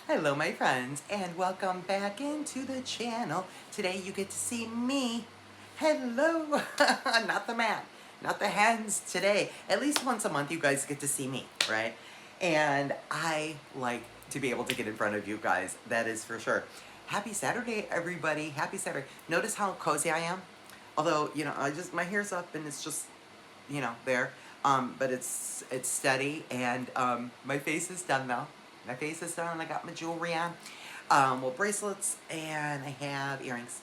Hello my friends and welcome back into the channel. Today you get to see me. Hello, not the man, not the hands today. At least once a month you guys get to see me, right? And I like to be able to get in front of you guys, that is for sure. Happy Saturday everybody, happy Saturday. Notice how cozy I am? Although, my hair's up and it's just, there. But it's steady and my face is done now. My face is done. I got my jewelry on. Well, bracelets, and I have earrings.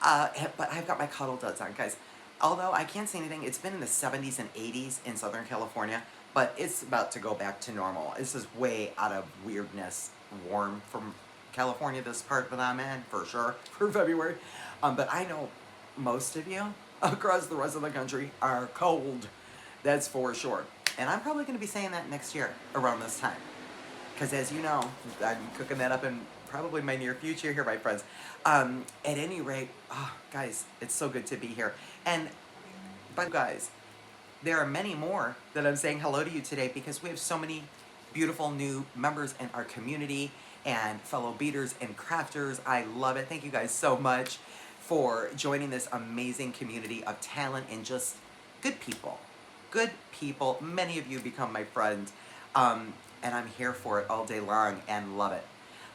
But I've got my cuddle duds on, guys. Although I can't say anything, it's been in the 70s and 80s in Southern California, but it's about to go back to normal. This is way out of weirdness, warm from California, this part that I'm in, for sure, for February. But I know most of you across the rest of the country are cold. That's for sure. And I'm probably going to be saying that next year around this time. Because as you know, I'm cooking that up in probably my near future here, my friends. At any rate, guys, it's so good to be here. But guys, there are many more that I'm saying hello to you today because we have so many beautiful new members in our community and fellow beaders and crafters. I love it. Thank you guys so much for joining this amazing community of talent and just good people. Good people. Many of you become my friends. And I'm here for it all day long and love it.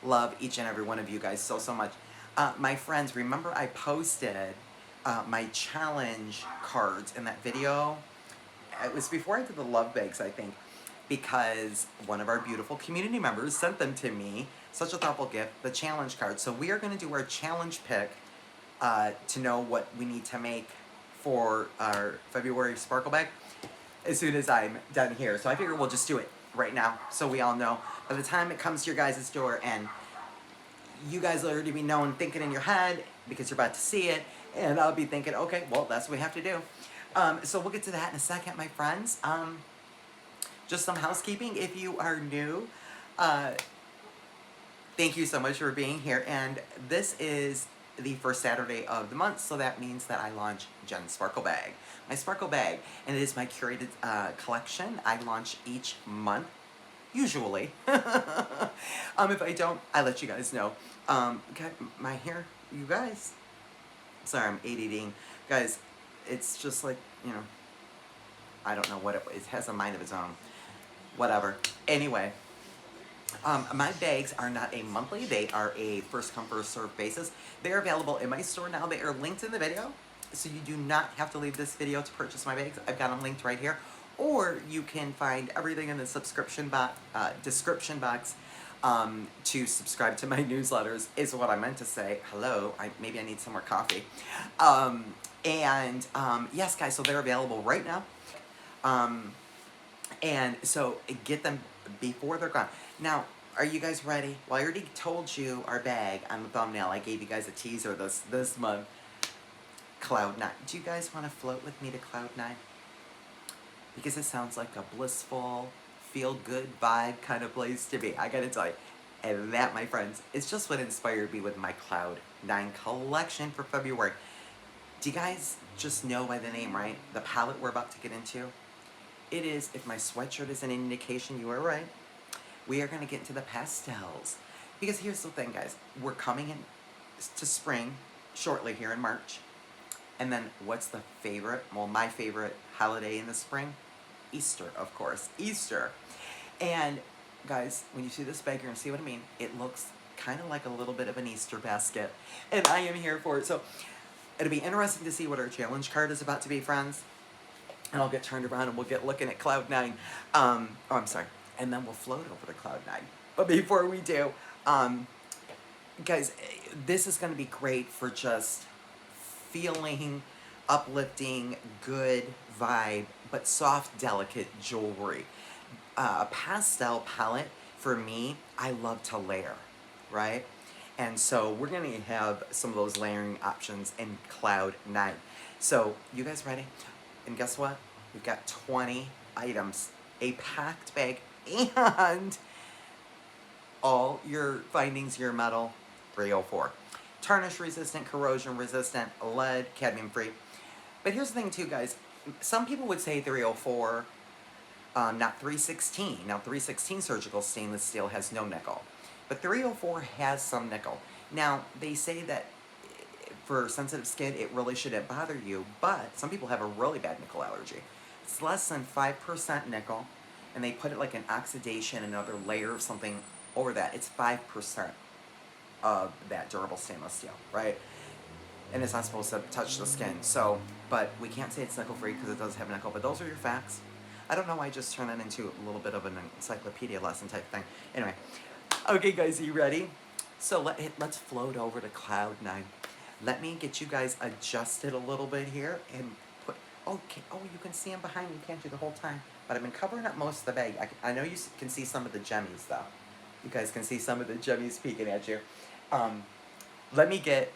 Love each and every one of you guys so much. My friends, remember I posted my challenge cards in that video? It was before I did the love bags, I think, because one of our beautiful community members sent them to me. Such a thoughtful gift, the challenge cards. So we are going to do our challenge pick to know what we need to make for our February sparkle bag as soon as I'm done here. So I figure we'll just do it right now so we all know. By the time it comes to your guys' door and you guys will already be knowing, thinking in your head because you're about to see it, and I'll be thinking, okay, well, that's what we have to do. So we'll get to that in a second, my friends. Just some housekeeping. If you are new, thank you so much for being here. And this is the first Saturday of the month, so that means that I launch Jen's Sparkle Bag. My Sparkle Bag, and it is my curated collection. I launch each month, usually. If I don't, I let you guys know. Got my hair, you guys. Sorry, I'm ADDing. Guys, it's just like, I don't know what it has a mind of its own. Whatever. Anyway. My bags are not a monthly, they are a first come first served basis. They're available in my store now. They are linked in the video, so you do not have to leave this video to purchase my bags. I've got them linked right here. Or you can find everything in the description box to subscribe to my newsletters, is what I meant to say. Hello, maybe I need some more coffee. Yes guys, so they're available right now. And so get them before they're gone. Now, are you guys ready? Well, I already told you our bag on the thumbnail. I gave you guys a teaser this month. Cloud 9. Do you guys want to float with me to Cloud 9? Because it sounds like a blissful, feel-good vibe kind of place to be. I gotta tell you. And that, my friends, is just what inspired me with my Cloud 9 collection for February. Do you guys just know by the name, right? The palette we're about to get into? It is, if my sweatshirt is an indication, you are right, we are going to get into the pastels. Because here's the thing, guys. We're coming in to spring shortly here in March. And then what's the favorite? Well, my favorite holiday in the spring? Easter, of course. Easter. And, guys, when you see this bag, you're going to see what I mean. It looks kind of like a little bit of an Easter basket. And I am here for it. So it'll be interesting to see what our challenge card is about to be, friends. And I'll get turned around and we'll get looking at Cloud 9. Oh, I'm sorry. And then we'll float over to Cloud 9. But before we do, guys, this is going to be great for just feeling uplifting, good vibe, but soft, delicate jewelry. A pastel palette, for me, I love to layer, right? And so we're going to have some of those layering options in Cloud 9. So, you guys ready? And guess what? We've got 20 items, a packed bag, and all your findings, your metal, 304. Tarnish resistant, corrosion resistant, lead, cadmium free. But here's the thing too, guys. Some people would say 304, not 316. Now 316 surgical stainless steel has no nickel. but 304 has some nickel. Now, they say that for sensitive skin, it really shouldn't bother you, but some people have a really bad nickel allergy. It's less than 5% nickel, and they put it like an oxidation, another layer of something over that. It's 5% of that durable stainless steel, right? And it's not supposed to touch the skin. So, but we can't say it's nickel free because it does have nickel, but those are your facts. I don't know why I just turned it into a little bit of an encyclopedia lesson type thing. Anyway, okay guys, are you ready? So let's float over to cloud 9. Let me get you guys adjusted a little bit here and put, okay, oh, you can see them behind me, can't you, the whole time? But I've been covering up most of the bag. I know you can see some of the jemmies though. You guys can see some of the jemmies peeking at you. Let me get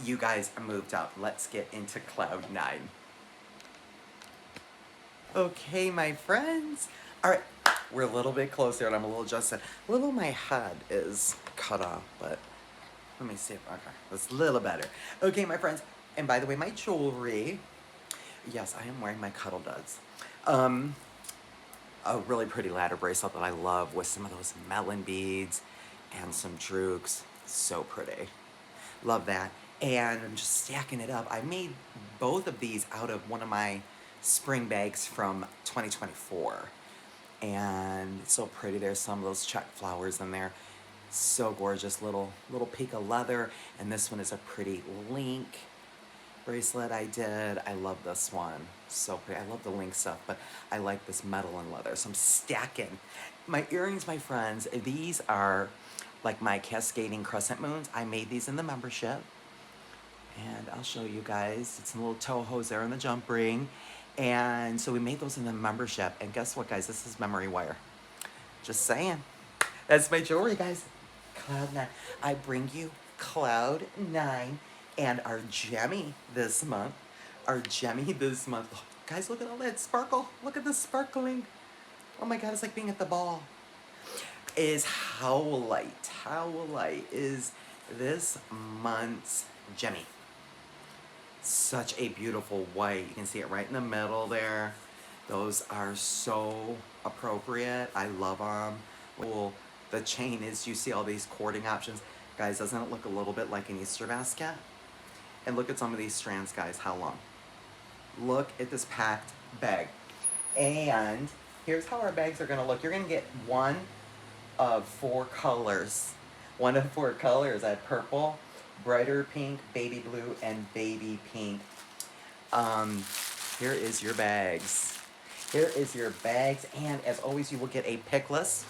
you guys moved up. Let's get into cloud 9. Okay, my friends. All right, we're a little bit closer, and I'm a little adjusted. A little my head is cut off, but let me see. Okay, that's a little better. Okay, my friends. And by the way, my jewelry. Yes, I am wearing my Cuddle Duds. A really pretty ladder bracelet that I love with some of those melon beads and some drooks. So pretty. Love that. And I'm just stacking it up. I made both of these out of one of my spring bags from 2024. And it's so pretty. There's some of those check flowers in there. So gorgeous. Little peak of leather. And this one is a pretty link bracelet I did. I love this one. So pretty. I love the link stuff, but I like this metal and leather. So I'm stacking. My earrings, my friends, these are like my cascading crescent moons. I made these in the membership. And I'll show you guys. It's a little toe hose there in the jump ring. And so we made those in the membership. And guess what, guys? This is memory wire. Just saying. That's my jewelry, guys. Cloud 9. I bring you Cloud 9 and our Gemmy this month. Our Gemmy this month. Oh, guys, look at all that sparkle. Look at the sparkling. Oh my God, it's like being at the ball. Is Howlite. Howlite is this month's Gemmy. Such a beautiful white. You can see it right in the middle there. Those are so appropriate. I love them. Well, the chain is, you see all these cording options. Guys, doesn't it look a little bit like an Easter basket? And look at some of these strands, guys, how long. Look at this packed bag. And here's how our bags are gonna look. You're gonna get one of 4 colors. One of 4 colors. I have purple, brighter pink, baby blue, and baby pink. Here is your bags. Here is your bags, and as always, you will get a pick list,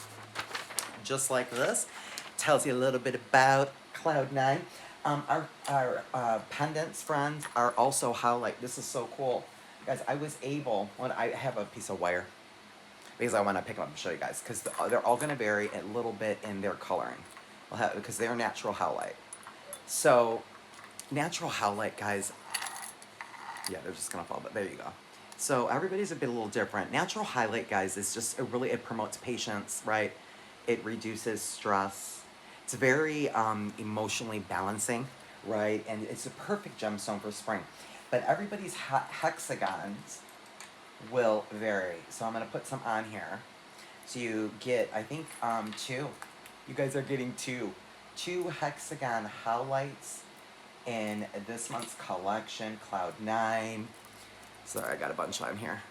just like this. Tells you a little bit about Cloud 9. Our pendants, friends, are also Howlite. This is so cool. Guys, I was able, when I have a piece of wire, because I want to pick them up and show you guys, because they're all going to vary a little bit in their coloring, because they're natural Howlite. So, natural Howlite, guys, yeah, they're just going to fall, but there you go. So, everybody's a bit a little different. Natural Howlite, guys, is just, it promotes patience, right? It reduces stress. It's very emotionally balancing, right? And it's a perfect gemstone for spring. But everybody's hexagons will vary. So I'm going to put some on here. So you get, I think, 2. You guys are getting 2 hexagon Howlites in this month's collection, Cloud 9. Sorry, I got a bunch on here.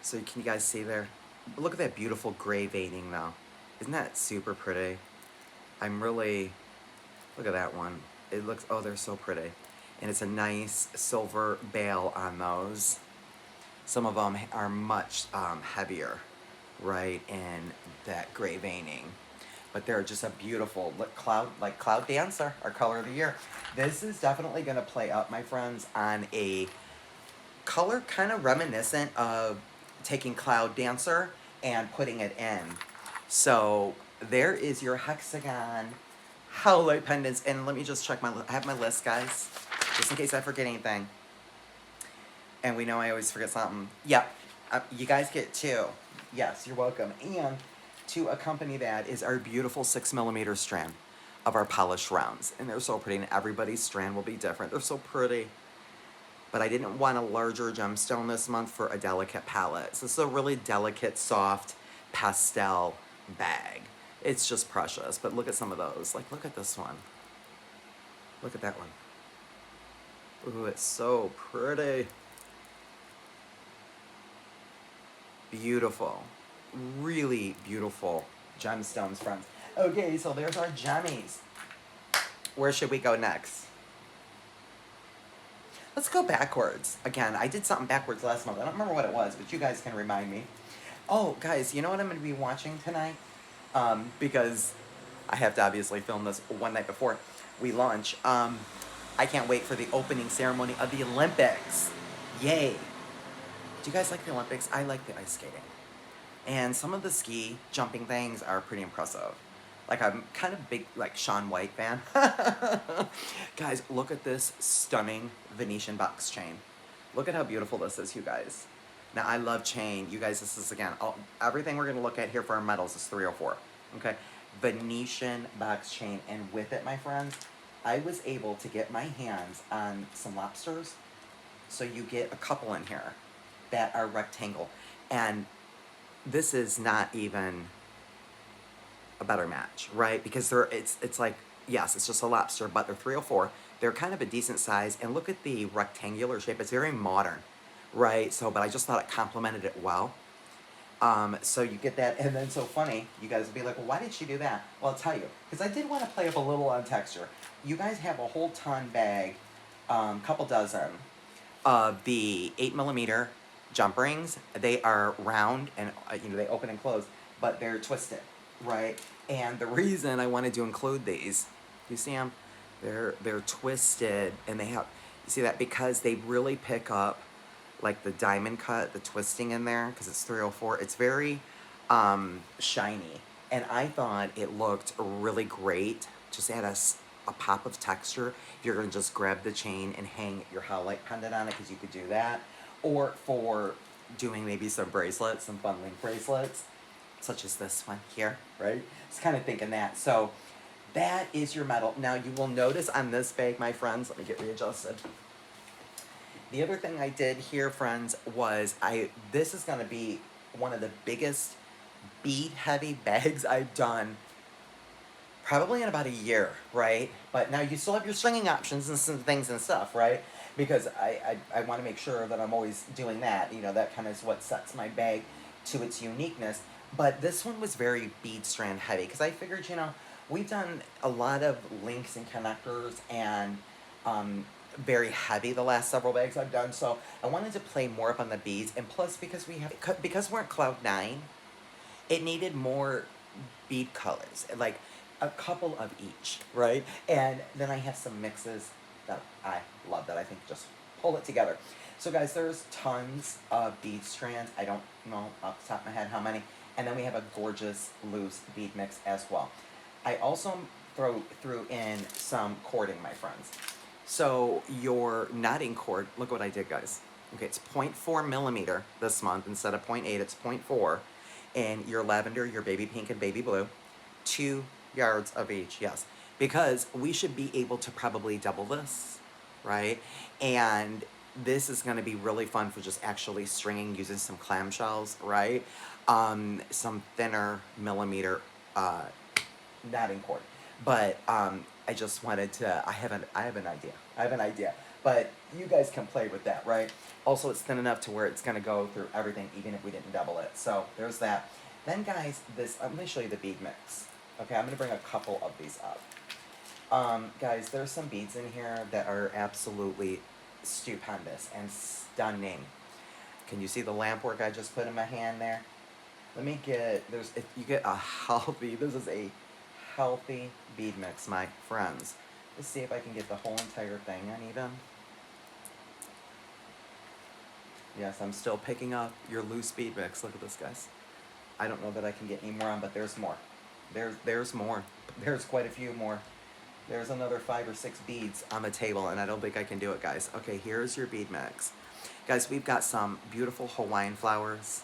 So can you guys see there? Look at that beautiful gray veining, though. Isn't that super pretty? I'm really, look at that one. It looks, oh, they're so pretty. And it's a nice silver bail on those. Some of them are much heavier, right, in that gray veining. But they're just a beautiful cloud, like Cloud Dancer, our color of the year. This is definitely going to play up, my friends, on a color kind of reminiscent of taking Cloud Dancer and putting it in. So there is your hexagon Howlite pendants. And let me just check I have my list, guys, just in case I forget anything. And we know I always forget something. Yep, you guys get 2. Yes, you're welcome. And to accompany that is our beautiful 6mm strand of our polished rounds. And they're so pretty, and everybody's strand will be different. They're so pretty. But I didn't want a larger gemstone this month for a delicate palette. So this is a really delicate, soft pastel bag. It's just precious. But look at some of those. Like, look at this one. Look at that one. Ooh, it's so pretty. Beautiful. Really beautiful gemstones, friends. Okay, so there's our gemmies. Where should we go next? Let's go backwards. Again, I did something backwards last month. I don't remember what it was, but you guys can remind me. Oh, guys, you know what I'm going to be watching tonight? Because I have to obviously film this one night before we launch. I can't wait for the opening ceremony of the Olympics. Yay. Do you guys like the Olympics? I like the ice skating. And some of the ski jumping things are pretty impressive. Like, I'm kind of big, like, Shaun White fan. Guys, look at this stunning Venetian box chain. Look at how beautiful this is, you guys. Now, I love chain. You guys, this is, again, everything we're going to look at here for our metals is 304. Okay? Venetian box chain. And with it, my friends, I was able to get my hands on some lobsters. So you get a couple in here that are rectangle. And this is not even a better match, right? Because it's like, yes, it's just a lobster, but they're 304. They're kind of a decent size, and look at the rectangular shape. It's very modern, right? So, but I just thought it complemented it well. So you get that, and then so funny, you guys will be like, well, why did she do that? Well, I'll tell you, because I did want to play up a little on texture. You guys have a whole ton bag, couple dozen, of the 8mm jump rings. They are round, and they open and close, but they're twisted, right? And the reason I wanted to include these, you see them? They're twisted, and they have, you see that? Because they really pick up like the diamond cut, the twisting in there, because it's 304. It's very shiny, and I thought it looked really great. Just add a pop of texture. You're gonna just grab the chain and hang your highlight pendant on it, because you could do that. Or for doing maybe some bracelets, some fun link bracelets, such as this one here, right? Just kind of thinking that. So that is your metal. Now you will notice on this bag, my friends, let me get readjusted. The other thing I did here, friends, was this is gonna be one of the biggest bead heavy bags I've done probably in about a year, right? But now you still have your stringing options and some things and stuff, right? Because I want to make sure that I'm always doing that. That kind of is what sets my bag to its uniqueness. But this one was very bead strand heavy, because I figured, we've done a lot of links and connectors and very heavy the last several bags I've done. So I wanted to play more up on the beads, and plus because we're at Cloud 9, it needed more bead colors, like a couple of each, right? And then I have some mixes that I love, that I think just pull it together. So guys, there's tons of bead strands. I don't know off the top of my head how many. And then we have a gorgeous loose bead mix as well. I also threw in some cording, my friends. So your knotting cord, look what I did, guys. Okay, it's 0.4mm this month instead of 0.8, it's 0.4. And your lavender, your baby pink, and baby blue, 2 yards of each, yes. Because we should be able to probably double this, right? And this is going to be really fun for just actually stringing using some clamshells, right? Some thinner millimeter knotting cord. But I just wanted to, I have an idea. But you guys can play with that, right? Also, it's thin enough to where it's going to go through everything, even if we didn't double it. So there's that. Then guys, I'm going to show you the bead mix. Okay, I'm going to bring a couple of these up. Guys, there's some beads in here that are absolutely stupendous and stunning. Can you see the lamp work I just put in my hand there? Let me get, you get a healthy, this is a healthy bead mix, my friends. Let's see if I can get the whole entire thing uneven. Yes, I'm still picking up your loose bead mix. Look at this, guys. I don't know that I can get any more on, but there's more. There's more. There's quite a few more. There's another 5 or 6 beads on the table, and I don't think I can do it, guys. Okay, here's your bead mix. Guys, we've got some beautiful Hawaiian flowers.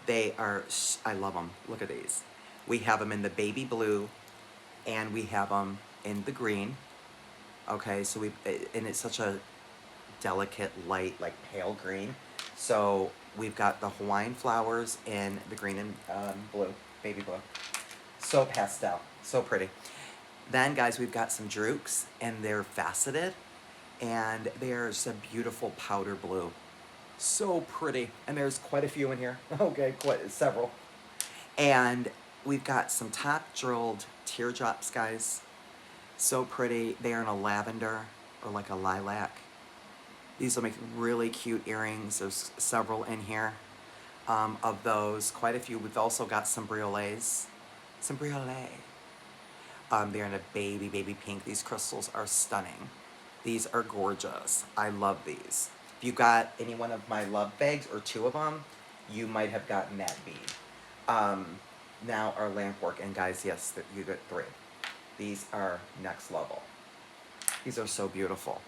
They are, I love them. Look at these. We have them in the baby blue, and we have them in the green. Okay, so and it's such a delicate, light, like pale green. So we've got the Hawaiian flowers in the green and blue, baby blue. So pastel, so pretty. Then, guys, we've got some drukes, and they're faceted, and there's a beautiful powder blue. So pretty, and there's quite a few in here. Okay, quite several. And we've got some top drilled teardrops, guys. So pretty. They're in a lavender or like a lilac. These will make really cute earrings. There's several in here of those. Quite a few. We've also got some briolets. Some briolet. They're in a baby pink. These crystals are stunning. These are gorgeous. I love these. If you got any one of my love bags or two of them, you might have gotten that bead. Now our lamp work, and guys, yes, you got 3. These are next level. These are so beautiful.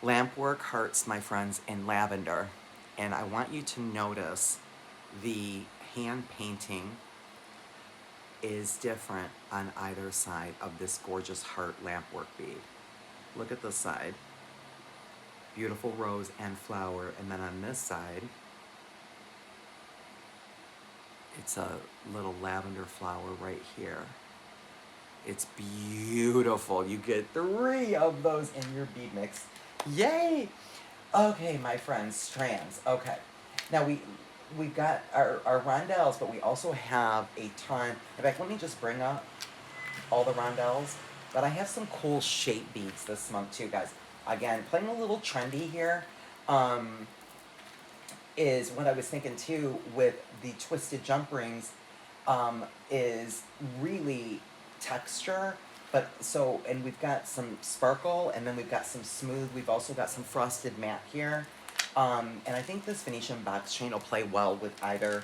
Lamp work hearts, my friends, in lavender, and I want you to notice the hand painting is different on either side of this gorgeous heart lamp work bead. Look at this side. Beautiful rose and flower, and then on this side, it's a little lavender flower right here. It's beautiful. You get 3 of those in your bead mix. Yay! Okay, my friends, strands. Okay. Now we've got our rondelles, but we also have a ton. In fact, let me just bring up all the rondelles. But I have some cool shape beads this month too, guys. Again, playing a little trendy here. Is what I was thinking too with the twisted jump rings, is really texture, but so, and we've got some sparkle, and then we've got some smooth. We've also got some frosted matte here, and I think this Venetian box chain will play well with either,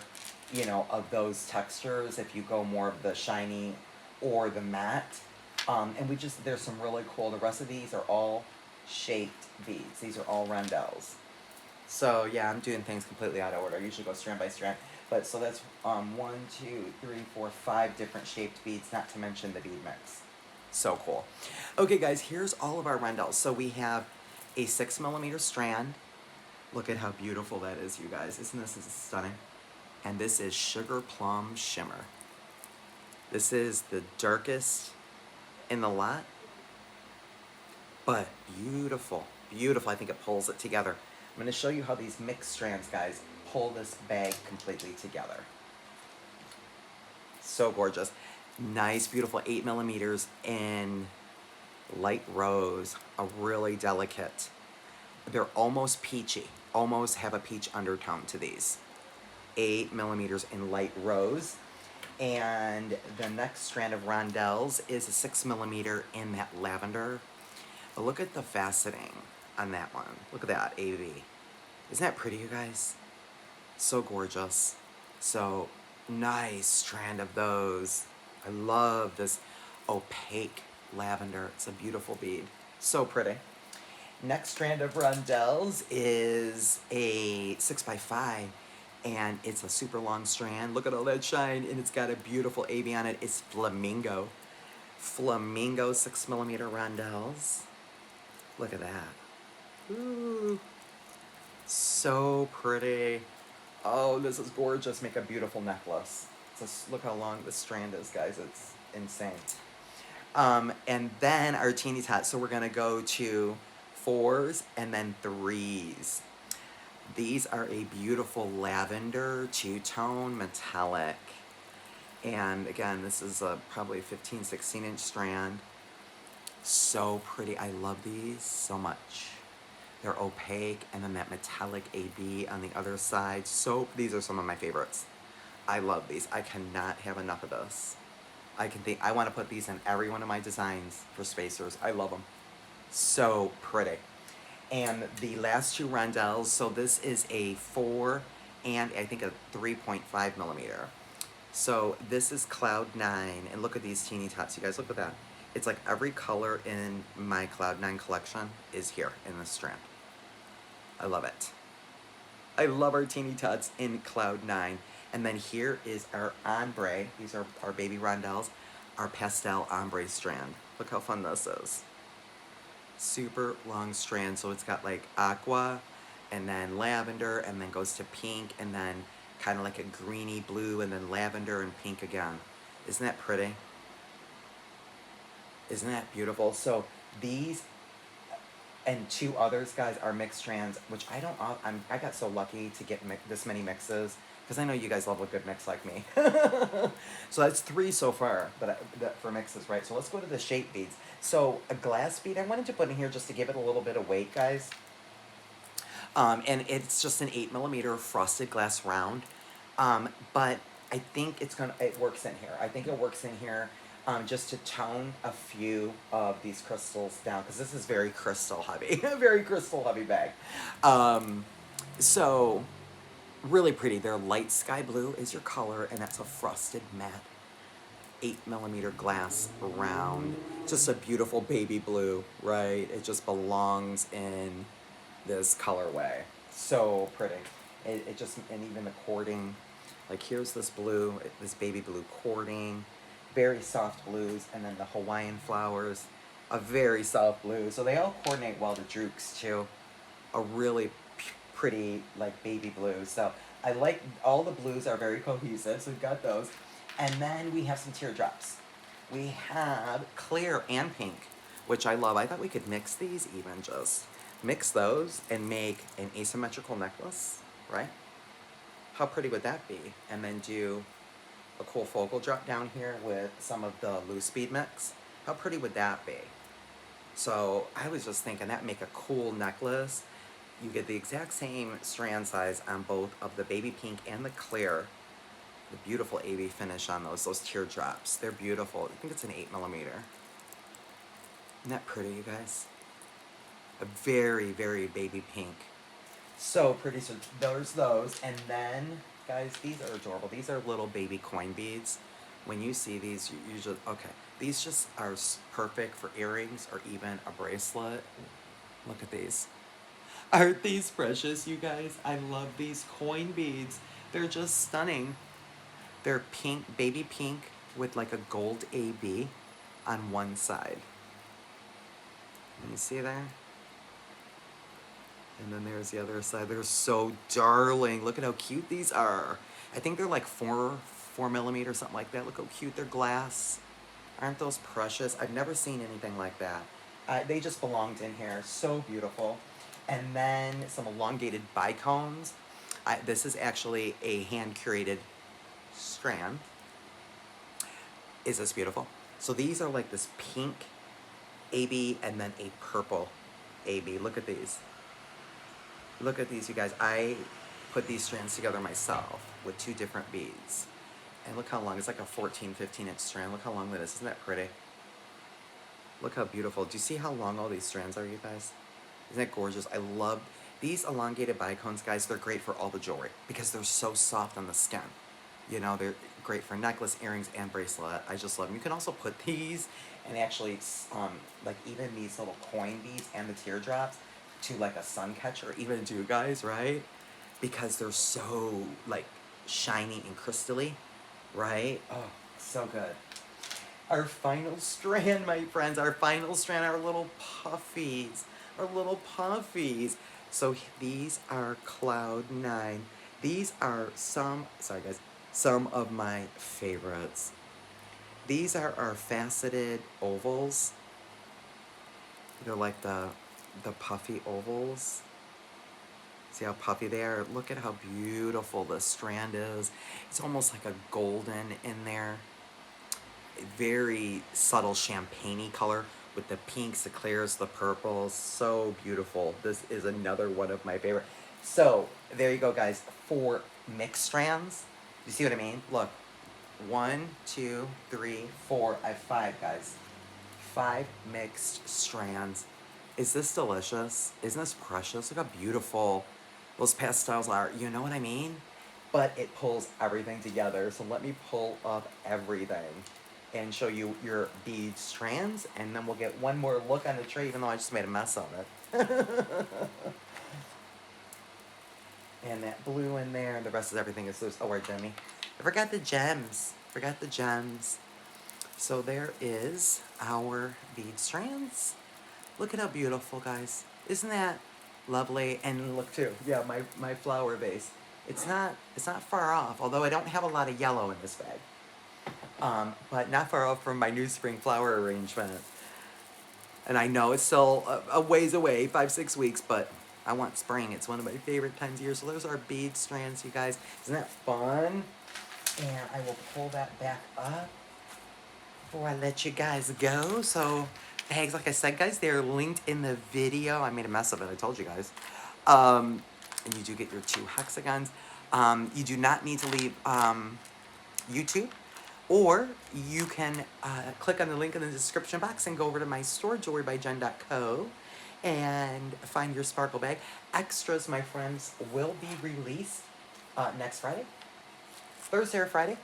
you know, of those textures if you go more of the shiny or the matte. And there's some really cool. The rest of these are all shaped beads. These are all rondelles. So yeah, I'm doing things completely out of order. I usually go strand by strand. But so that's 1, 2, 3, 4, 5 different shaped beads, not to mention the bead mix. So cool. Okay, guys, here's all of our rondelles. So we have a 6mm strand. Look at how beautiful that is, you guys. Isn't this stunning? And this is Sugar Plum Shimmer. This is the darkest in the lot, but beautiful. Beautiful. I think it pulls it together. I'm going to show you how these mixed strands, guys, pull this bag completely together. So gorgeous. Nice, beautiful 8mm in light rose. A really delicate. They're almost peachy. Almost have a peach undertone to these. 8mm in light rose. And the next strand of rondelles is a 6mm in that lavender. But look at the faceting on that one. Look at that, AB. Isn't that pretty, you guys? So gorgeous. So nice strand of those. I love this opaque lavender. It's a beautiful bead. So pretty. Next strand of rondelles is a 6x5, and it's a super long strand. Look at all that shine, and it's got a beautiful AB on it. It's flamingo. Flamingo 6mm rondelles. Look at that. Ooh. So pretty. Oh, this is gorgeous. Make a beautiful necklace. Just look how long this strand is, guys. It's insane. And then our teeny tot. So we're gonna go to 4s and then 3s. These are a beautiful lavender, two-tone, metallic. And again, this is probably a 15, 16-inch strand. So pretty. I love these so much. They're opaque, and then that metallic AB on the other side. So these are some of my favorites. I love these. I cannot have enough of this. I want to put these in every one of my designs for spacers. I love them. So pretty. And the last 2 rondelles, so this is a 4 and I think a 3.5mm. So this is Cloud 9, and look at these teeny tots, you guys, look at that. It's like every color in my Cloud 9 collection is here in this strand. I love it. I love our teeny tots in Cloud 9. And then here is our ombre. These are our baby rondelles, our pastel ombre strand. Look how fun this is. Super long strand, so it's got like aqua, and then lavender, and then goes to pink, and then kind of like a greeny blue, and then lavender and pink again. Isn't that pretty? Isn't that beautiful? So these and two others, guys, are mixed strands, which I don't. I got so lucky to get this many mixes because I know you guys love a good mix like me. So that's 3 so far, for mixes, right? So let's go to the shape beads. So a glass bead I wanted to put in here just to give it a little bit of weight, guys. And it's just an 8mm frosted glass round. But I think it works in here. I think it works in here just to tone a few of these crystals down, because this is very crystal heavy, very crystal heavy bag. So really pretty. They're light sky blue is your color, and that's a frosted matte 8mm glass round. Just a beautiful baby blue, right? It just belongs in this colorway. So pretty. And even the cording, like here's this blue, this baby blue cording, very soft blues, and then the Hawaiian flowers, a very soft blue. So they all coordinate well. The drukes too, a really pretty like baby blue. So I like all the blues are very cohesive. So we've got those, and then we have some teardrops. We have clear and pink, which I love. I thought we could mix these, even just mix those and make an asymmetrical necklace, right? How pretty would that be? And then do a cool focal drop down here with some of the loose bead mix. How pretty would that be? So I was just thinking that make a cool necklace. You get the exact same strand size on both of the baby pink and the clear. The beautiful AB finish on those teardrops. They're beautiful. I think it's an 8mm. Isn't that pretty, you guys? A very, very baby pink. So pretty. So there's those. And then, guys, these are adorable. These are little baby coin beads. When you see these, you usually, okay, these just are perfect for earrings or even a bracelet. Look at these. Aren't these precious, you guys? I love these coin beads. They're just stunning. They're pink, baby pink, with like a gold AB on one side. Can you see there? And then there's the other side. They're so darling. Look at how cute these are. I think they're like 4mm, something like that. Look how cute they're glass. Aren't those precious? I've never seen anything like that. They just belonged in here. So beautiful. And then some elongated bicones. This is actually a hand-curated strand. Is this beautiful? So these are like this pink AB and then a purple AB. Look at these. Look at these, you guys. I put these strands together myself with 2 different beads. And look how long. It's like a 14, 15-inch strand. Look how long that is. Isn't that pretty? Look how beautiful. Do you see how long all these strands are, you guys? Isn't that gorgeous? I love these elongated bicones, guys. They're great for all the jewelry because they're so soft on the skin. You know, they're great for necklace, earrings, and bracelet. I just love them. You can also put these and actually, like even these little coin beads and the teardrops to like a sun catcher, even do, guys, right? Because they're so like shiny and crystally, right? Oh, so good. Our final strand, my friends, our final strand, our little puffies. Our little puffies. So these are Cloud 9. These are some of my favorites. These are our faceted ovals. They're like the puffy ovals. See how puffy they are? Look at how beautiful this strand is. It's almost like a golden in there. Very subtle champagne-y color with the pinks, the clears, the purples. So beautiful. This is another one of my favorite. So there you go, guys. 4 mixed strands. You see what I mean? Look. 1, 2, 3, 4. I have 5, guys. 5 mixed strands. Is this delicious? Isn't this precious? Look how beautiful those pastels are. You know what I mean? But it pulls everything together. So let me pull up everything and show you your bead strands, and then we'll get one more look on the tray, even though I just made a mess of it. And that blue in there, and the rest of everything is loose. Oh, wait, Jimmy. I forgot the gems. Forgot the gems. So there is our bead strands. Look at how beautiful, guys. Isn't that lovely? And look too, yeah, my flower vase. It's not far off, although I don't have a lot of yellow in this bag. but not far off from my new spring flower arrangement. And I know it's still a ways away, 5-6 weeks, but I want spring. It's one of my favorite times of year. So those are bead strands, you guys. Isn't that fun? And I will pull that back up before I let you guys go. So bags, like I said, guys, they're linked in the video. I made a mess of it, I told you guys. And you do get your 2 hexagons. You do not need to leave YouTube, or you can click on the link in the description box and go over to my store, jewelrywithjen.co, and find your sparkle bag. Extras, my friends, will be released next Friday, Thursday or Friday,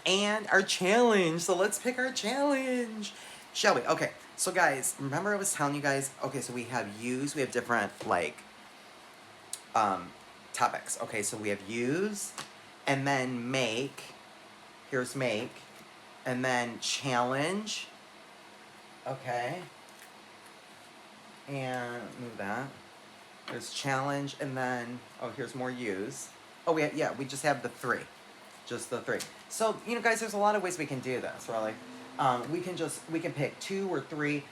and our challenge. So let's pick our challenge, shall we? Okay, so guys, remember I was telling you guys, okay, so we have use, we have different, like, topics. Okay, so we have use, and then make, here's make, and then challenge, okay, and move that, there's challenge, and then, oh, here's more use. Oh, we just have the 3. Just the 3. So, you know, guys, there's a lot of ways we can do this, really. We can pick 2 or 3,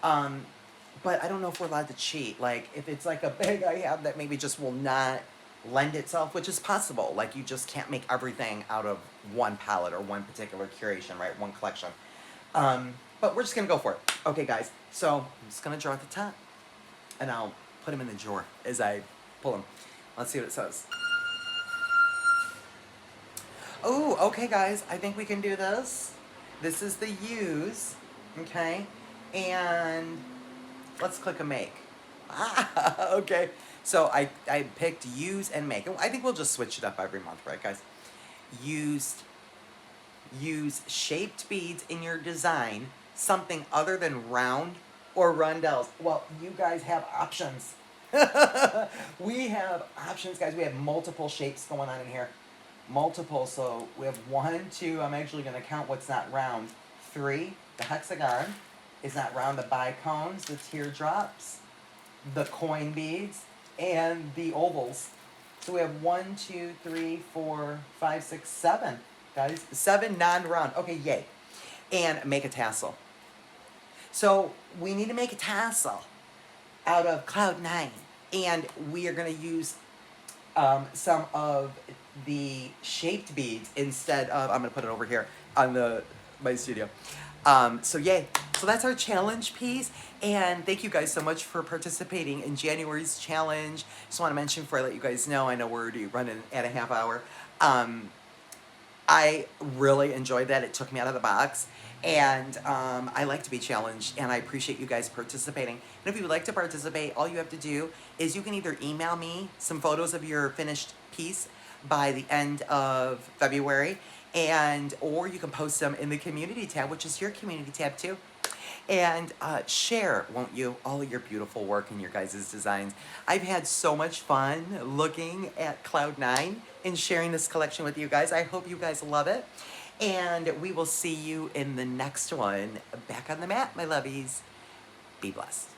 but I don't know if we're allowed to cheat. Like, if it's like a bag I have that maybe just will not lend itself, which is possible. Like, you just can't make everything out of one palette or one particular curation, right? One collection. But we're just gonna go for it. Okay, guys, so I'm just gonna draw at the top, and I'll put them in the drawer as I pull them. Let's see what it says. Oh, okay, guys, I think we can do this. This is the use, okay? And let's click a make. Okay. So I picked use and make. I think we'll just switch it up every month, right, guys? Use shaped beads in your design, something other than round or rondelles. Well, you guys have options. We have options, guys. We have multiple shapes going on in here. Multiple, so we have 1, 2, I'm actually going to count what's not round. 3, the hexagon is not round, the bicones, the teardrops, the coin beads, and the ovals. So we have 1, 2, 3, 4, 5, 6, 7, guys. 7 non-round. Okay, yay. And make a tassel. So we need to make a tassel out of Cloud 9. And we are going to use some of the shaped beads instead of, I'm going to put it over here on my studio. So yay. So that's our challenge piece. And thank you guys so much for participating in January's challenge. Just want to mention before I let you guys know, I know we're already running at a half hour. I really enjoyed that. It took me out of the box. And I like to be challenged, and I appreciate you guys participating. And if you would like to participate, all you have to do is you can either email me some photos of your finished piece by the end of February, or you can post them in the community tab, which is your community tab too. And share, won't you, all of your beautiful work and your guys' designs. I've had so much fun looking at Cloud 9 and sharing this collection with you guys. I hope you guys love it. And we will see you in the next one. Back on the mat, my lovies. Be blessed.